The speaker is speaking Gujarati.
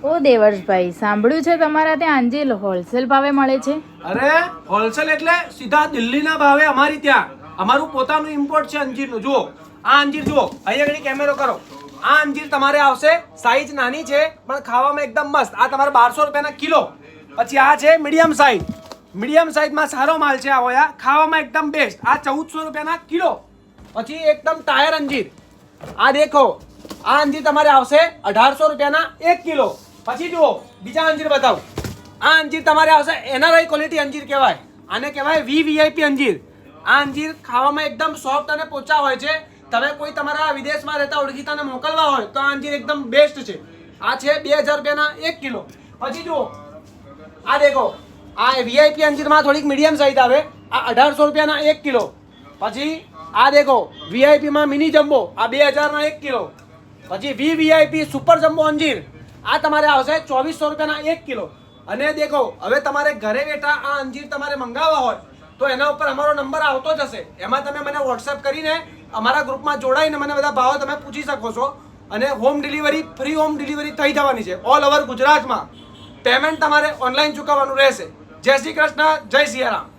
ઓ દેવર્ષભાઈ, સાંભળ્યું છે તમારા ત્યાં અંજીર હોલસેલ ભાવે મળે છે? અરે હોલસેલ એટલે સીધા દિલ્હીના ભાવે અમારી ત્યાં. અમારું પોતાનું ઇમ્પોર્ટ છે અંજીરનું. જુઓ આ અંજીર જુઓ, અહીંયા ઘડી કેમેરો કરો. આ અંજીર તમારે આવશે, સાઈઝ નાની છે પણ ખાવામાં એકદમ મસ્ત. આ તમારે 1200 રૂપિયાના કિલો. પછી આ છે મીડિયમ સાઈઝ. મીડિયમ સાઈઝમાં સારો માલ છે. આવો યાર, ખાવામાં એકદમ બેસ્ટ. આ 1400 રૂપિયાના કિલો. પછી એકદમ ટાયર અંજીર. આ દેખો, આ અંજીર તમારે આવશે 1800 રૂપિયાના 1 કિલો. પછી જુઓ બીજા અંજીર બતાવું. આ અંજીર તમારે આવશે એનઆરઆઈ ક્વોલિટી અંજીર કહેવાય. આને કહેવાય વીવીઆઈપી અંજીર. આ અંજીર ખાવામાં એકદમ સોફ્ટ અને પોચા હોય છે. તમે કોઈ તમારા વિદેશમાં રહેતા ઓળખીતાને મોકલવા હોય તો આ અંજીર એકદમ બેસ્ટ છે. આ છે 2000 રૂપિયાના 1 કિલો. પછી જુઓ આ દેખો, આ વીઆઈપી અંજીરમાં થોડીક મીડિયમ સાઈઝ આવે. આ 1800 રૂપિયાના 1 કિલો. પછી આ દેખો વીઆઈપીમાં મિની જમ્બો, આ 2000ના 1 કિલો. પછી વીવીઆઈપી સુપર જમ્બો અંજીર, આ તમારે આવશે 2400 રૂપિયાના 1 કિલો. અને દેખો, હવે તમારે ઘરે બેઠા આ અંજીર તમારે મંગાવવા હોય તો એના ઉપર અમારો નંબર આવતો જ હશે. એમાં તમે મને વોટ્સએપ કરીને અમારા ગ્રુપમાં જોડાઈને મને બધા ભાવ તમે પૂછી શકો છો. અને home delivery, free home delivery થઈ જવાની છે ઓલ ઓવર ગુજરાતમાં. પેમેન્ટ તમારે ઓનલાઈન ચૂકવવાનું રહેશે. જય શ્રી કૃષ્ણ, જય સિયારામ.